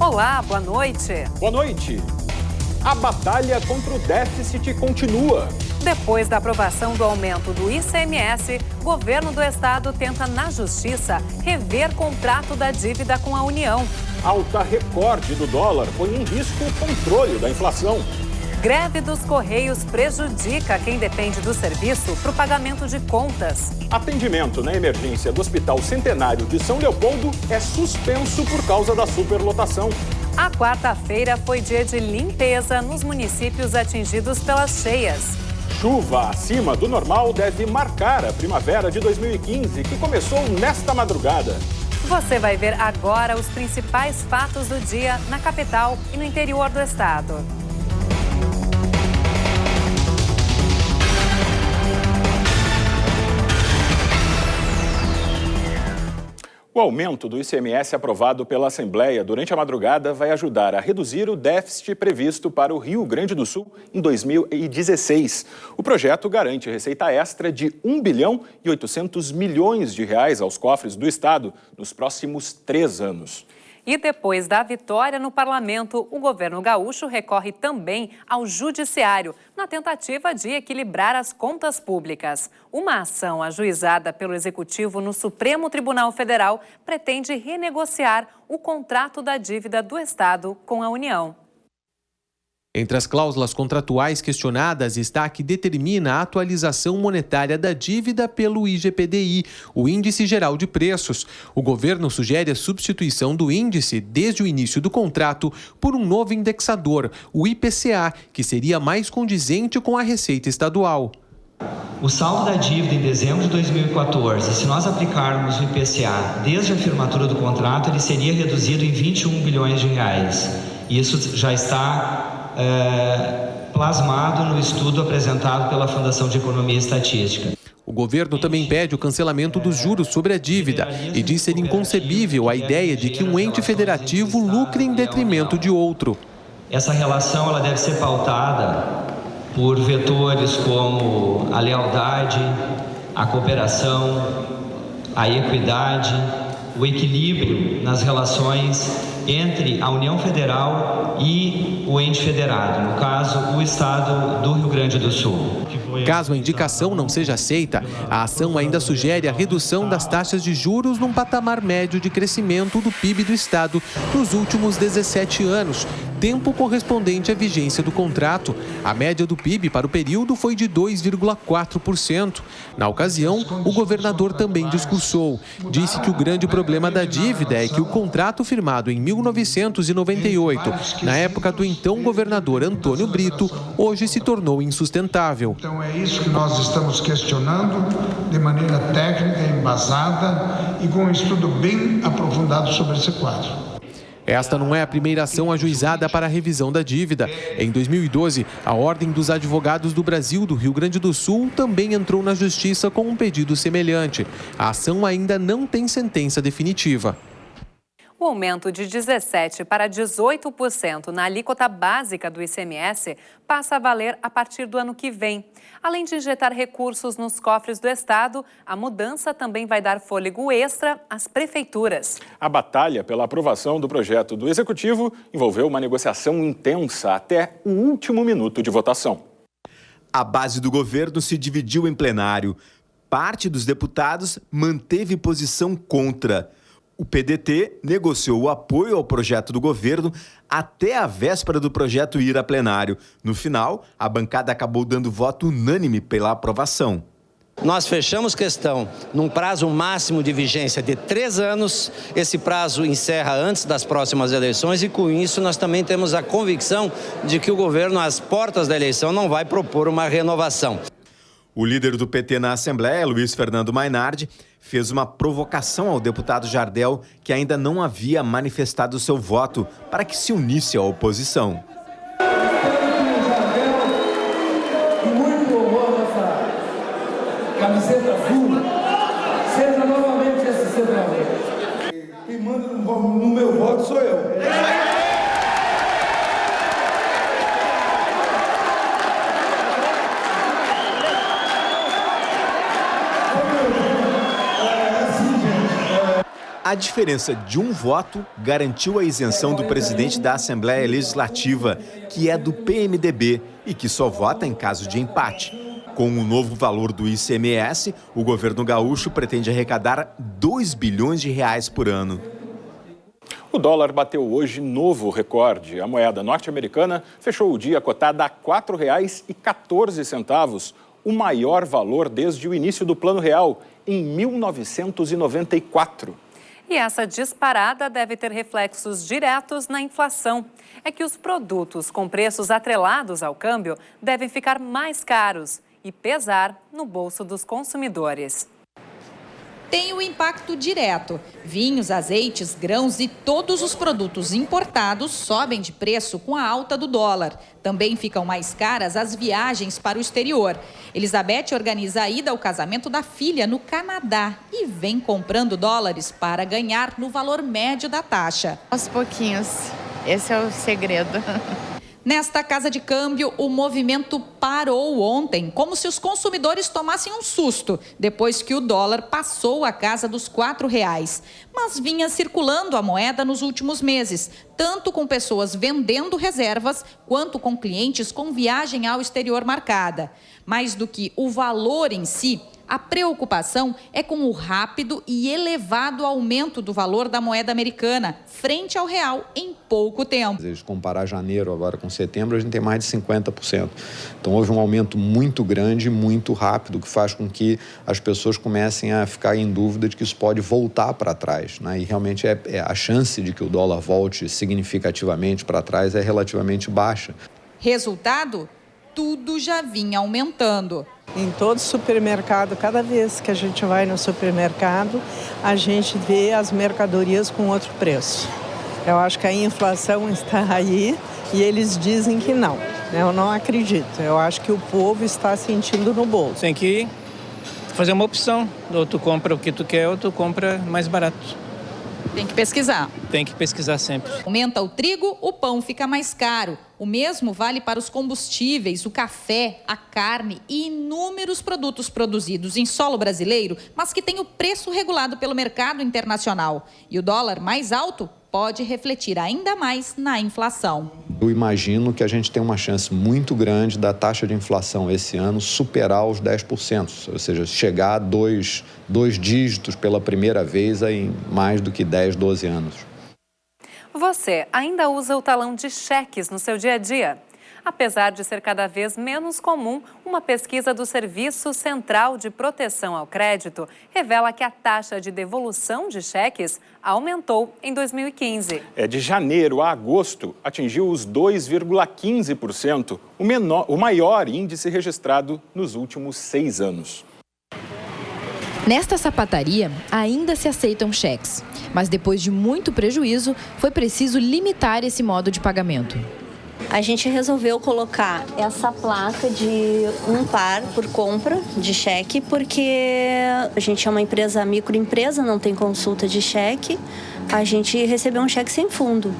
Olá, boa noite. Boa noite. A batalha contra o déficit continua. Depois da aprovação do aumento do ICMS, o governo do estado tenta, na justiça, rever contrato da dívida com a União. Alta recorde do dólar põe em risco o controle da inflação. Greve dos Correios prejudica quem depende do serviço para o pagamento de contas. Atendimento na emergência do Hospital Centenário de São Leopoldo é suspenso por causa da superlotação. A quarta-feira foi dia de limpeza nos municípios atingidos pelas cheias. Chuva acima do normal deve marcar a primavera de 2015, que começou nesta madrugada. Você vai ver agora os principais fatos do dia na capital e no interior do estado. O aumento do ICMS aprovado pela Assembleia durante a madrugada vai ajudar a reduzir o déficit previsto para o Rio Grande do Sul em 2016. O projeto garante receita extra de 1 bilhão e 800 milhões de reais aos cofres do estado nos próximos 3 anos. E depois da vitória no parlamento, o governo gaúcho recorre também ao judiciário, na tentativa de equilibrar as contas públicas. Uma ação ajuizada pelo Executivo no Supremo Tribunal Federal pretende renegociar o contrato da dívida do Estado com a União. Entre as cláusulas contratuais questionadas está a que determina a atualização monetária da dívida pelo IGPDI, o Índice Geral de Preços. O governo sugere a substituição do índice, desde o início do contrato, por um novo indexador, o IPCA, que seria mais condizente com a receita estadual. O saldo da dívida em dezembro de 2014, se nós aplicarmos o IPCA desde a firmatura do contrato, ele seria reduzido em 21 bilhões de reais. Isso já está plasmado no estudo apresentado pela Fundação de Economia e Estatística. O governo também pede o cancelamento dos juros sobre a dívida e diz ser inconcebível a ideia de que um ente federativo lucre em detrimento de outro. Essa relação ela deve ser pautada por vetores como a lealdade, a cooperação, a equidade, o equilíbrio nas relações entre a União Federal e o ente federado, no caso, o Estado do Rio Grande do Sul. Caso a indicação não seja aceita, a ação ainda sugere a redução das taxas de juros num patamar médio de crescimento do PIB do Estado nos últimos 17 anos, tempo correspondente à vigência do contrato. A média do PIB para o período foi de 2,4%. Na ocasião, o governador também discursou. Disse que o grande problema da dívida é que o contrato firmado em 1998, na época do então governador Antônio Brito, hoje se tornou insustentável. Então é isso que nós estamos questionando de maneira técnica, embasada e com um estudo bem aprofundado sobre esse quadro. Esta não é a primeira ação ajuizada para a revisão da dívida. Em 2012, a Ordem dos Advogados do Brasil do Rio Grande do Sul também entrou na Justiça com um pedido semelhante. A ação ainda não tem sentença definitiva. O aumento de 17% para 18% na alíquota básica do ICMS passa a valer a partir do ano que vem. Além de injetar recursos nos cofres do Estado, a mudança também vai dar fôlego extra às prefeituras. A batalha pela aprovação do projeto do Executivo envolveu uma negociação intensa até o último minuto de votação. A base do governo se dividiu em plenário. Parte dos deputados manteve posição contra. O PDT negociou o apoio ao projeto do governo até a véspera do projeto ir a plenário. No final, a bancada acabou dando voto unânime pela aprovação. Nós fechamos questão num prazo máximo de vigência de 3 anos. Esse prazo encerra antes das próximas eleições e, com isso, nós também temos a convicção de que o governo, às portas da eleição, não vai propor uma renovação. O líder do PT na Assembleia, Luiz Fernando Mainardi, fez uma provocação ao deputado Jardel, que ainda não havia manifestado seu voto para que se unisse à oposição. Muito honor nessa camiseta azul, seja novamente esse centralmente. Quem manda no meu voto sou eu. A diferença de um voto garantiu a isenção do presidente da Assembleia Legislativa, que é do PMDB e que só vota em caso de empate. Com o novo valor do ICMS, o governo gaúcho pretende arrecadar 2 bilhões de reais por ano. O dólar bateu hoje novo recorde. A moeda norte-americana fechou o dia cotada a R$ 4,14, o maior valor desde o início do Plano Real, em 1994. E essa disparada deve ter reflexos diretos na inflação. É que os produtos com preços atrelados ao câmbio devem ficar mais caros e pesar no bolso dos consumidores. Tem o impacto direto. Vinhos, azeites, grãos e todos os produtos importados sobem de preço com a alta do dólar. Também ficam mais caras as viagens para o exterior. Elizabeth organiza a ida ao casamento da filha no Canadá e vem comprando dólares para ganhar no valor médio da taxa. Aos pouquinhos. Esse é o segredo. Nesta casa de câmbio, o movimento parou ontem, como se os consumidores tomassem um susto, depois que o dólar passou a casa dos R$ 4,00. Mas vinha circulando a moeda nos últimos meses, tanto com pessoas vendendo reservas, quanto com clientes com viagem ao exterior marcada. Mais do que o valor em si, a preocupação é com o rápido e elevado aumento do valor da moeda americana frente ao real em pouco tempo. Se comparar janeiro agora com setembro, a gente tem mais de 50%. Então houve um aumento muito grande, muito rápido, que faz com que as pessoas comecem a ficar em dúvida de que isso pode voltar para trás, né? E realmente a chance de que o dólar volte significativamente para trás é relativamente baixa. Resultado? Tudo já vinha aumentando. Em todo supermercado, cada vez que a gente vai no supermercado, a gente vê as mercadorias com outro preço. Eu acho que a inflação está aí e eles dizem que não. Eu não acredito. Eu acho que o povo está sentindo no bolso. Tem que fazer uma opção. Ou tu compra o que tu quer ou tu compra mais barato. Tem que pesquisar. Tem que pesquisar sempre. Aumenta o trigo, o pão fica mais caro. O mesmo vale para os combustíveis, o café, a carne e inúmeros produtos produzidos em solo brasileiro, mas que têm o preço regulado pelo mercado internacional. E o dólar mais alto pode refletir ainda mais na inflação. Eu imagino que a gente tem uma chance muito grande da taxa de inflação esse ano superar os 10%, ou seja, chegar a dois dígitos pela primeira vez em mais do que 10, 12 anos. Você ainda usa o talão de cheques no seu dia a dia? Apesar de ser cada vez menos comum, uma pesquisa do Serviço Central de Proteção ao Crédito revela que a taxa de devolução de cheques aumentou em 2015. De janeiro a agosto, atingiu os 2,15%, o maior índice registrado nos últimos 6 anos. Nesta sapataria, ainda se aceitam cheques, mas depois de muito prejuízo, foi preciso limitar esse modo de pagamento. A gente resolveu colocar essa placa de 1 par por compra de cheque, porque a gente é uma empresa, microempresa, não tem consulta de cheque. A gente recebeu um cheque sem fundo,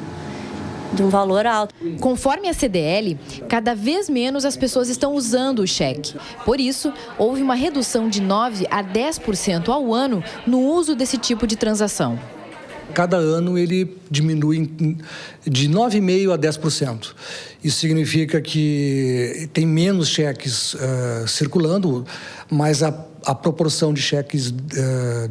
de um valor alto. Conforme a CDL, cada vez menos as pessoas estão usando o cheque. Por isso, houve uma redução de 9% a 10% ao ano no uso desse tipo de transação. Cada ano ele diminui de 9,5% a 10%. Isso significa que tem menos cheques circulando, mas a proporção de cheques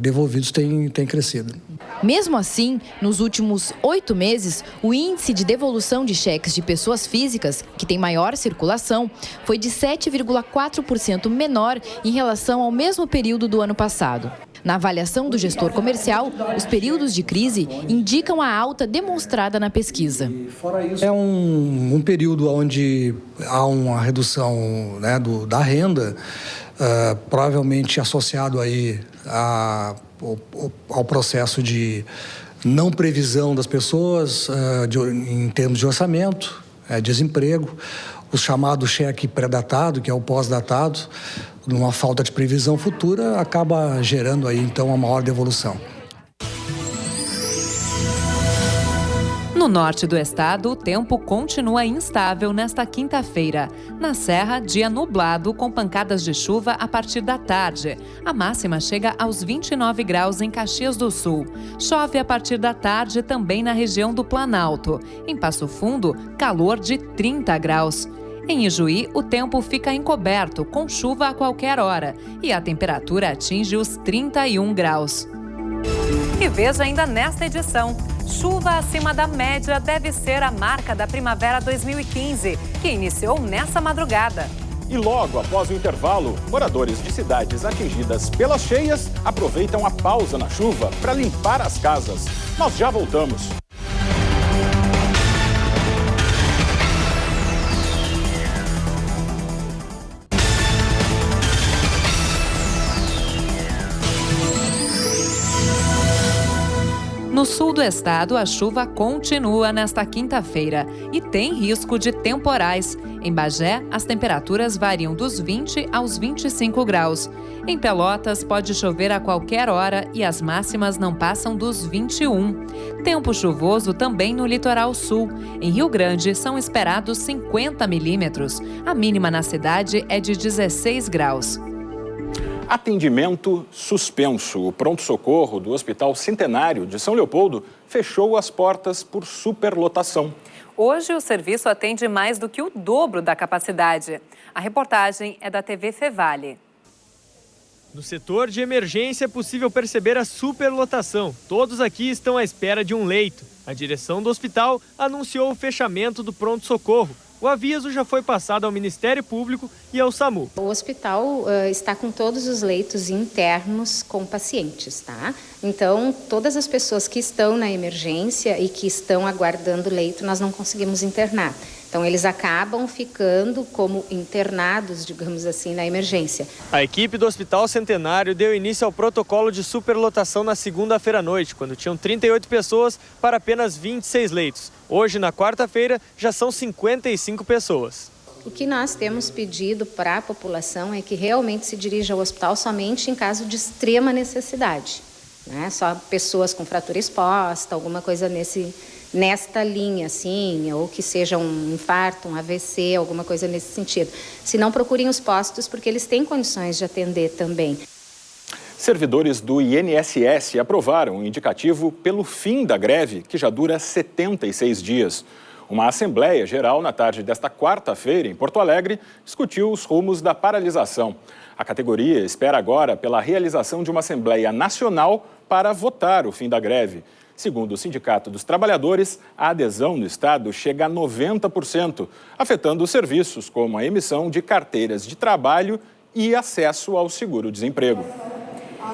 devolvidos tem crescido. Mesmo assim, nos últimos 8 meses, o índice de devolução de cheques de pessoas físicas, que tem maior circulação, foi de 7,4% menor em relação ao mesmo período do ano passado. Na avaliação do gestor comercial, os períodos de crise indicam a alta demonstrada na pesquisa. É um período onde há uma redução, né, da renda, provavelmente associado aí ao processo de não previsão das pessoas em termos de orçamento, desemprego, o chamado cheque pré-datado, que é o pós-datado, numa falta de previsão futura, acaba gerando aí então uma maior devolução. No norte do estado, o tempo continua instável nesta quinta-feira. Na Serra, dia nublado com pancadas de chuva a partir da tarde. A máxima chega aos 29 graus em Caxias do Sul. Chove a partir da tarde também na região do Planalto. Em Passo Fundo, calor de 30 graus. Em Ijuí, o tempo fica encoberto, com chuva a qualquer hora. E a temperatura atinge os 31 graus. E veja ainda nesta edição. Chuva acima da média deve ser a marca da primavera 2015, que iniciou nessa madrugada. E logo após o intervalo, moradores de cidades atingidas pelas cheias aproveitam a pausa na chuva para limpar as casas. Nós já voltamos. No sul do estado, a chuva continua nesta quinta-feira e tem risco de temporais. Em Bagé, as temperaturas variam dos 20 aos 25 graus. Em Pelotas, pode chover a qualquer hora e as máximas não passam dos 21. Tempo chuvoso também no litoral sul. Em Rio Grande, são esperados 50 milímetros. A mínima na cidade é de 16 graus. Atendimento suspenso. O pronto-socorro do Hospital Centenário de São Leopoldo fechou as portas por superlotação. Hoje, o serviço atende mais do que o dobro da capacidade. A reportagem é da TV Fevale. No setor de emergência é possível perceber a superlotação. Todos aqui estão à espera de um leito. A direção do hospital anunciou o fechamento do pronto-socorro. O aviso já foi passado ao Ministério Público e ao SAMU. O hospital está com todos os leitos internos com pacientes, tá? Então, todas as pessoas que estão na emergência e que estão aguardando leito, nós não conseguimos internar. Então, eles acabam ficando como internados, digamos assim, na emergência. A equipe do Hospital Centenário deu início ao protocolo de superlotação na segunda-feira à noite, quando tinham 38 pessoas para apenas 26 leitos. Hoje, na quarta-feira, já são 55 pessoas. O que nós temos pedido para a população é que realmente se dirija ao hospital somente em caso de extrema necessidade, né? Só pessoas com fratura exposta, alguma coisa nesta linha, assim, ou que seja um infarto, um AVC, alguma coisa nesse sentido. Se não, procurem os postos, porque eles têm condições de atender também. Servidores do INSS aprovaram um indicativo pelo fim da greve, que já dura 76 dias. Uma Assembleia Geral, na tarde desta quarta-feira, em Porto Alegre, discutiu os rumos da paralisação. A categoria espera agora pela realização de uma Assembleia Nacional para votar o fim da greve. Segundo o Sindicato dos Trabalhadores, a adesão no Estado chega a 90%, afetando os serviços como a emissão de carteiras de trabalho e acesso ao seguro-desemprego.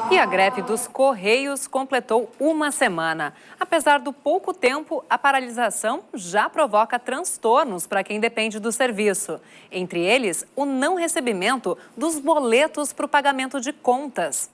E a greve dos Correios completou uma semana. Apesar do pouco tempo, a paralisação já provoca transtornos para quem depende do serviço. Entre eles, o não recebimento dos boletos para o pagamento de contas.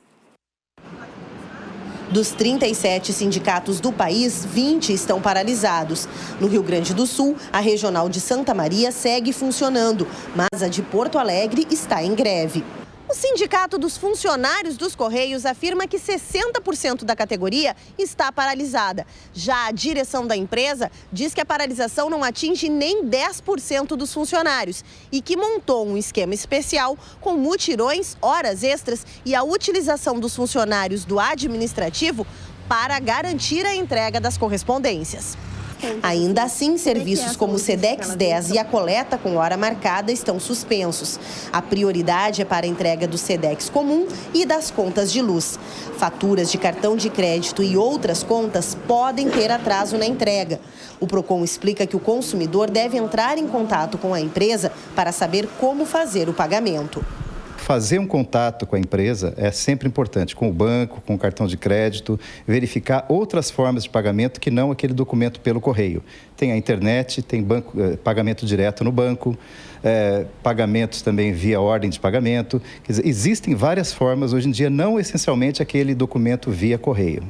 Dos 37 sindicatos do país, 20 estão paralisados. No Rio Grande do Sul, a regional de Santa Maria segue funcionando, mas a de Porto Alegre está em greve. O Sindicato dos Funcionários dos Correios afirma que 60% da categoria está paralisada. Já a direção da empresa diz que a paralisação não atinge nem 10% dos funcionários e que montou um esquema especial com mutirões, horas extras e a utilização dos funcionários do administrativo para garantir a entrega das correspondências. Ainda assim, serviços como o Sedex 10 e a coleta com hora marcada estão suspensos. A prioridade é para a entrega do Sedex comum e das contas de luz. Faturas de cartão de crédito e outras contas podem ter atraso na entrega. O Procon explica que o consumidor deve entrar em contato com a empresa para saber como fazer o pagamento. Fazer um contato com a empresa é sempre importante, com o banco, com o cartão de crédito, verificar outras formas de pagamento que não aquele documento pelo correio. Tem a internet, tem pagamento direto no banco, pagamentos também via ordem de pagamento. Quer dizer, existem várias formas hoje em dia, não essencialmente aquele documento via correio.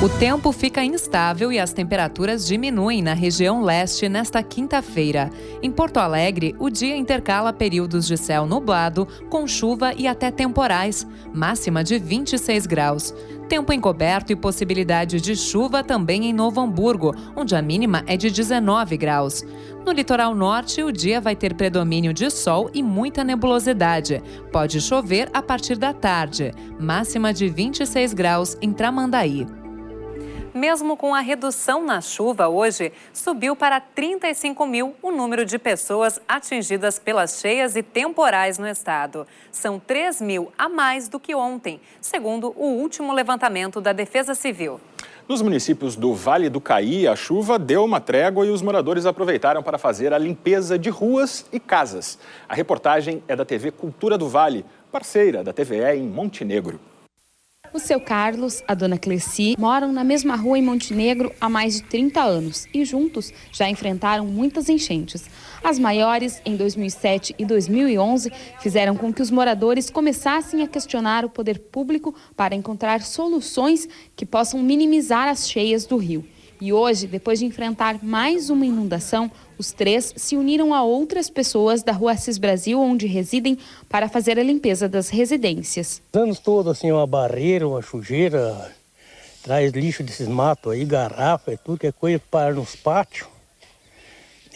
O tempo fica instável e as temperaturas diminuem na região leste nesta quinta-feira. Em Porto Alegre, o dia intercala períodos de céu nublado, com chuva e até temporais, máxima de 26 graus. Tempo encoberto e possibilidade de chuva também em Novo Hamburgo, onde a mínima é de 19 graus. No litoral norte, o dia vai ter predomínio de sol e muita nebulosidade. Pode chover a partir da tarde, máxima de 26 graus em Tramandaí. Mesmo com a redução na chuva hoje, subiu para 35 mil o número de pessoas atingidas pelas cheias e temporais no estado. São 3 mil a mais do que ontem, segundo o último levantamento da Defesa Civil. Nos municípios do Vale do Caí, a chuva deu uma trégua e os moradores aproveitaram para fazer a limpeza de ruas e casas. A reportagem é da TV Cultura do Vale, parceira da TVE em Montenegro. O seu Carlos, a dona Cleci, moram na mesma rua em Montenegro há mais de 30 anos e juntos já enfrentaram muitas enchentes. As maiores, em 2007 e 2011, fizeram com que os moradores começassem a questionar o poder público para encontrar soluções que possam minimizar as cheias do rio. E hoje, depois de enfrentar mais uma inundação, os três se uniram a outras pessoas da Rua Assis Brasil, onde residem, para fazer a limpeza das residências. Os anos todos, assim, uma barreira, uma sujeira, traz lixo desses matos aí, garrafa, tudo que é coisa para nos pátios.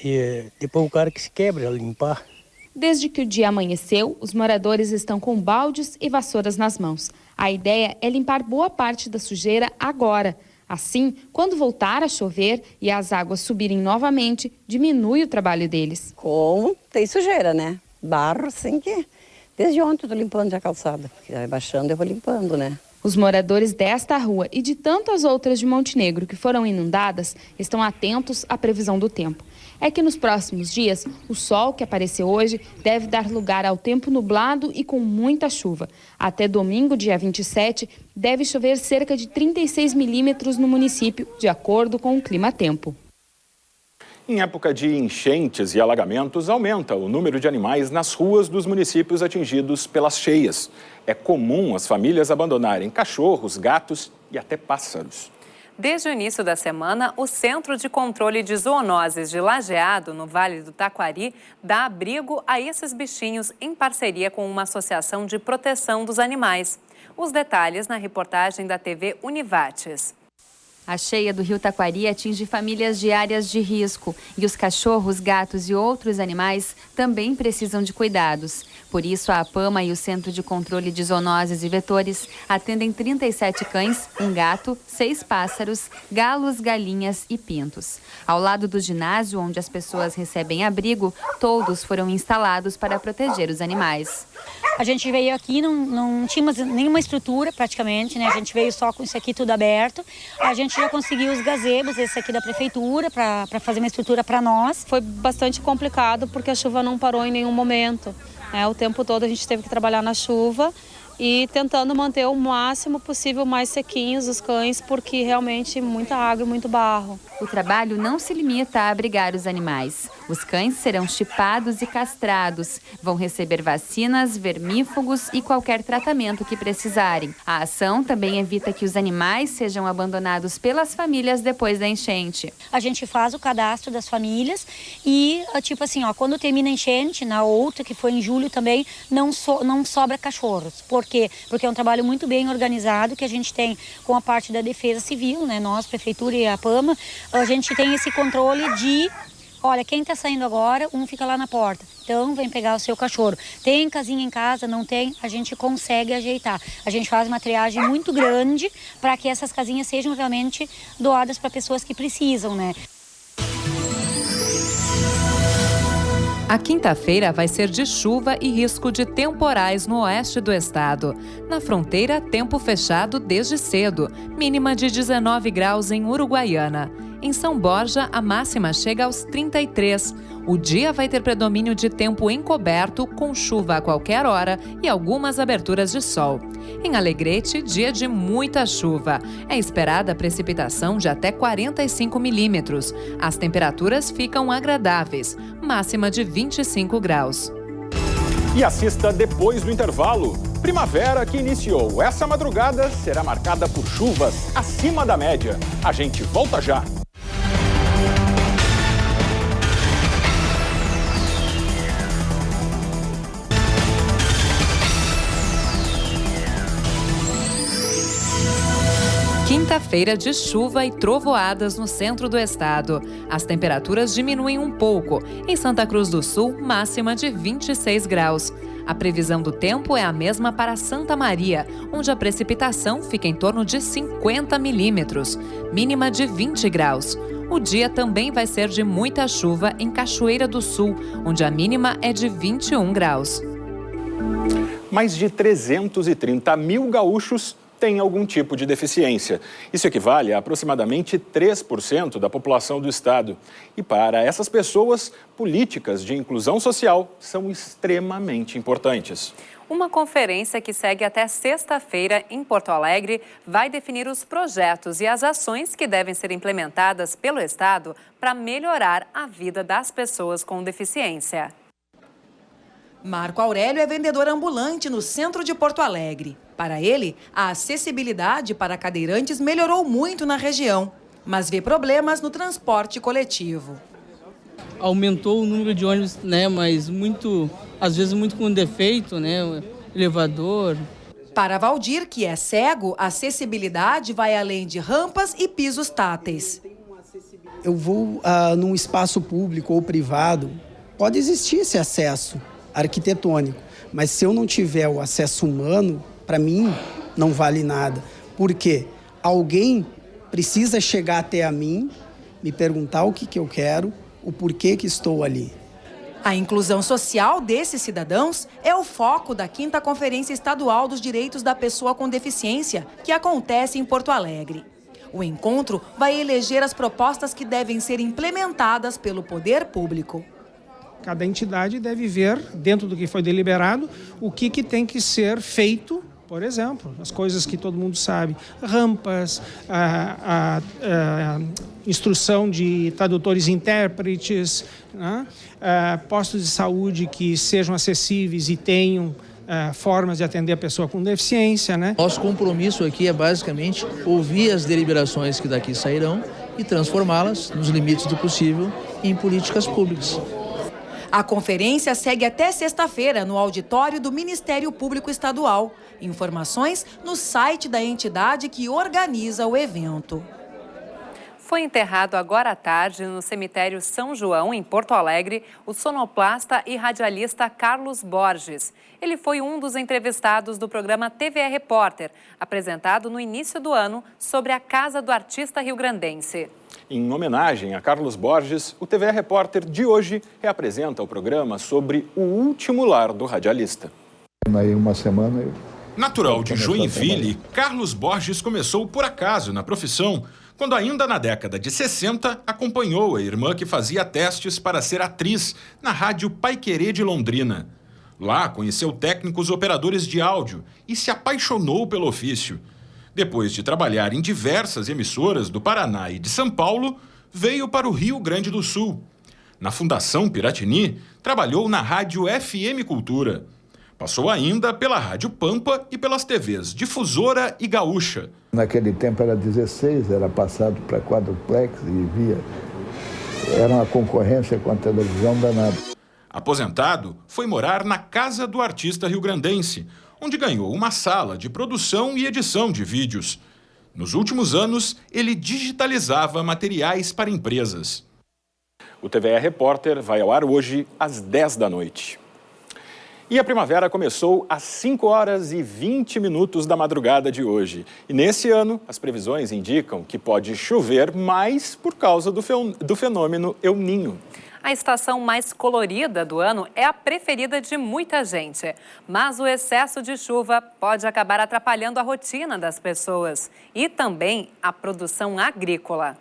E depois o cara que se quebra a limpar. Desde que o dia amanheceu, os moradores estão com baldes e vassouras nas mãos. A ideia é limpar boa parte da sujeira agora. Assim, quando voltar a chover e as águas subirem novamente, diminui o trabalho deles. Como tem sujeira, né? Barro, assim que... Desde ontem eu tô limpando já a calçada. Porque vai baixando eu vou limpando, né? Os moradores desta rua e de tantas outras de Montenegro que foram inundadas estão atentos à previsão do tempo. É que nos próximos dias, o sol que apareceu hoje deve dar lugar ao tempo nublado e com muita chuva. Até domingo, dia 27, deve chover cerca de 36 milímetros no município, de acordo com o clima-tempo. Em época de enchentes e alagamentos, aumenta o número de animais nas ruas dos municípios atingidos pelas cheias. É comum as famílias abandonarem cachorros, gatos e até pássaros. Desde o início da semana, o Centro de Controle de Zoonoses de Lajeado, no Vale do Taquari, dá abrigo a esses bichinhos em parceria com uma associação de proteção dos animais. Os detalhes na reportagem da TV Univates. A cheia do rio Taquari atinge famílias de áreas de risco e os cachorros, gatos e outros animais também precisam de cuidados. Por isso, a APAMA e o Centro de Controle de Zoonoses e Vetores atendem 37 cães, um gato, 6 pássaros, galos, galinhas e pintos. Ao lado do ginásio, onde as pessoas recebem abrigo, todos foram instalados para proteger os animais. A gente veio aqui, não tínhamos nenhuma estrutura praticamente, né? A gente veio só com isso aqui tudo aberto. A gente já conseguiu os gazebos, esse aqui da prefeitura, para fazer uma estrutura para nós. Foi bastante complicado porque a chuva não parou em nenhum momento. O tempo todo a gente teve que trabalhar na chuva e tentando manter o máximo possível mais sequinhos os cães, porque realmente muita água e muito barro. O trabalho não se limita a abrigar os animais. Os cães serão chipados e castrados, vão receber vacinas, vermífugos e qualquer tratamento que precisarem. A ação também evita que os animais sejam abandonados pelas famílias depois da enchente. A gente faz o cadastro das famílias e, tipo assim, quando termina a enchente, na outra, que foi em julho também, não sobra cachorros. Por quê? Porque é um trabalho muito bem organizado que a gente tem com a parte da Defesa Civil, né? Nós, Prefeitura e a APAMA, a gente tem esse controle de... Olha, quem está saindo agora, um fica lá na porta. Então, vem pegar o seu cachorro. Tem casinha em casa? Não tem? A gente consegue ajeitar. A gente faz uma triagem muito grande para que essas casinhas sejam realmente doadas para pessoas que precisam, né? A quinta-feira vai ser de chuva e risco de temporais no oeste do estado. Na fronteira, tempo fechado desde cedo, mínima de 19 graus em Uruguaiana. Em São Borja, a máxima chega aos 33. O dia vai ter predomínio de tempo encoberto, com chuva a qualquer hora e algumas aberturas de sol. Em Alegrete, dia de muita chuva. É esperada precipitação de até 45 milímetros. As temperaturas ficam agradáveis, máxima de 25 graus. E assista depois do intervalo. primavera que iniciou essa madrugada será marcada por chuvas acima da média. A gente volta já. Quinta-feira de chuva e trovoadas no centro do estado. As temperaturas diminuem um pouco. Em Santa Cruz do Sul, máxima de 26 graus. A previsão do tempo é a mesma para Santa Maria, onde a precipitação fica em torno de 50 milímetros, mínima de 20 graus. O dia também vai ser de muita chuva em Cachoeira do Sul, onde a mínima é de 21 graus. Mais de 330 mil gaúchos têm algum tipo de deficiência. Isso equivale a aproximadamente 3% da população do estado. E para essas pessoas, políticas de inclusão social são extremamente importantes. Uma conferência que segue até sexta-feira em Porto Alegre vai definir os projetos e as ações que devem ser implementadas pelo estado para melhorar a vida das pessoas com deficiência. Marco Aurélio é vendedor ambulante no centro de Porto Alegre. Para ele, a acessibilidade para cadeirantes melhorou muito na região, mas vê problemas no transporte coletivo. Aumentou o número de ônibus, né, mas às vezes muito com defeito, né, elevador. Para Valdir, que é cego, a acessibilidade vai além de rampas e pisos táteis. Eu vou num espaço público ou privado, pode existir esse acesso arquitetônico, mas se eu não tiver o acesso humano, para mim não vale nada. Por quê? Alguém precisa chegar até a mim, me perguntar o que eu quero, o porquê que estou ali. A inclusão social desses cidadãos é o foco da 5ª Conferência Estadual dos Direitos da Pessoa com Deficiência, que acontece em Porto Alegre. O encontro vai eleger as propostas que devem ser implementadas pelo poder público. Cada entidade deve ver, dentro do que foi deliberado, o que tem que ser feito, por exemplo, as coisas que todo mundo sabe, rampas, a instrução de tradutores e intérpretes, né? Postos de saúde que sejam acessíveis e tenham formas de atender a pessoa com deficiência, né? Nosso compromisso aqui é basicamente ouvir as deliberações que daqui sairão e transformá-las, nos limites do possível, em políticas públicas. A conferência segue até sexta-feira no auditório do Ministério Público Estadual. Informações no site da entidade que organiza o evento. Foi enterrado agora à tarde no cemitério São João, em Porto Alegre, o sonoplasta e radialista Carlos Borges. Ele foi um dos entrevistados do programa TVE Repórter, apresentado no início do ano sobre a casa do artista riograndense. Em homenagem a Carlos Borges, o TVE Repórter de hoje reapresenta o programa sobre o último lar do radialista. Aí uma semana Natural de Joinville, Carlos Borges começou por acaso na profissão, quando ainda na década de 60 acompanhou a irmã que fazia testes para ser atriz na rádio Paiquerê de Londrina. Lá conheceu técnicos operadores de áudio e se apaixonou pelo ofício. Depois de trabalhar em diversas emissoras do Paraná e de São Paulo, veio para o Rio Grande do Sul. Na Fundação Piratini, trabalhou na rádio FM Cultura. Passou ainda pela Rádio Pampa e pelas TVs Difusora e Gaúcha. Naquele tempo era 16, era passado para quadruplex e via. Era uma concorrência com a televisão danada. Aposentado, foi morar na Casa do Artista Riograndense, onde ganhou uma sala de produção e edição de vídeos. Nos últimos anos, ele digitalizava materiais para empresas. O TVE Repórter vai ao ar hoje às 10 da noite. E a primavera começou às 5 horas e 20 minutos da madrugada de hoje. E nesse ano, as previsões indicam que pode chover mais por causa do fenômeno El Niño. A estação mais colorida do ano é a preferida de muita gente. Mas o excesso de chuva pode acabar atrapalhando a rotina das pessoas e também a produção agrícola.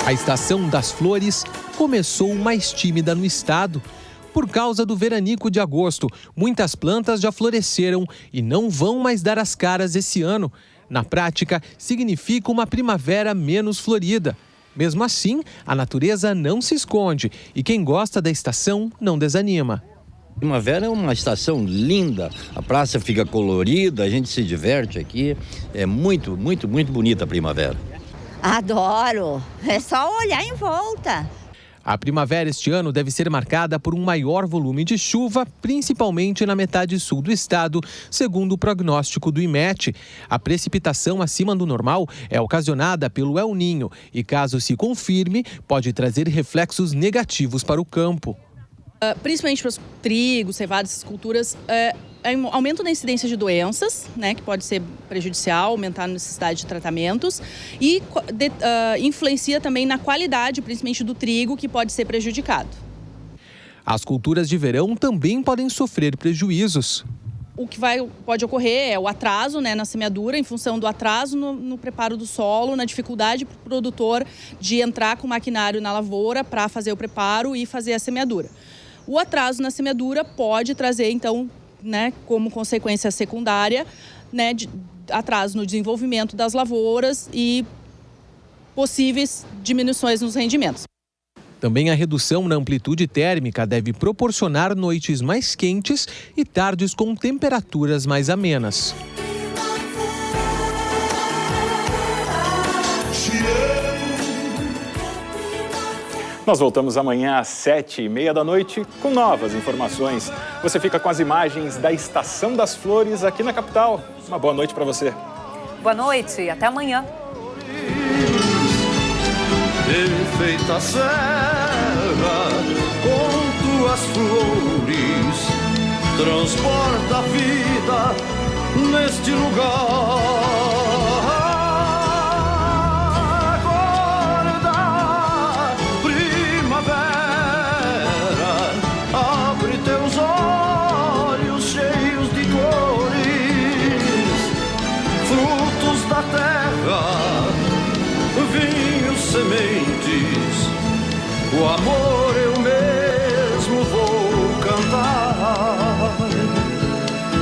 A estação das flores começou mais tímida no estado. Por causa do veranico de agosto, muitas plantas já floresceram e não vão mais dar as caras esse ano. Na prática, significa uma primavera menos florida. Mesmo assim, a natureza não se esconde e quem gosta da estação não desanima. Primavera é uma estação linda, a praça fica colorida, a gente se diverte aqui, é muito, muito, muito bonita a primavera. Adoro, é só olhar em volta. A primavera este ano deve ser marcada por um maior volume de chuva, principalmente na metade sul do estado, segundo o prognóstico do IMET. A precipitação acima do normal é ocasionada pelo El Niño e, caso se confirme, pode trazer reflexos negativos para o campo. Principalmente para os trigos, cevadas, essas culturas, aumento na incidência de doenças, né, que pode ser prejudicial, aumentar a necessidade de tratamentos e influencia também na qualidade, principalmente do trigo, que pode ser prejudicado. As culturas de verão também podem sofrer prejuízos. O que pode ocorrer é o atraso, né, na semeadura, em função do atraso no preparo do solo, na dificuldade para o produtor de entrar com o maquinário na lavoura para fazer o preparo e fazer a semeadura. O atraso na semeadura pode trazer, então, né, como consequência secundária, né, atraso no desenvolvimento das lavouras e possíveis diminuições nos rendimentos. Também a redução na amplitude térmica deve proporcionar noites mais quentes e tardes com temperaturas mais amenas. Nós voltamos amanhã às 7h30 da noite com novas informações. Você fica com as imagens da Estação das Flores aqui na capital. Uma boa noite para você. Boa noite e até amanhã. Perfeita serra com tuas flores, transporta a vida neste lugar. Acorda, primavera, abre teus olhos cheios de cores, frutos da terra, vinhos, sementes, o amor.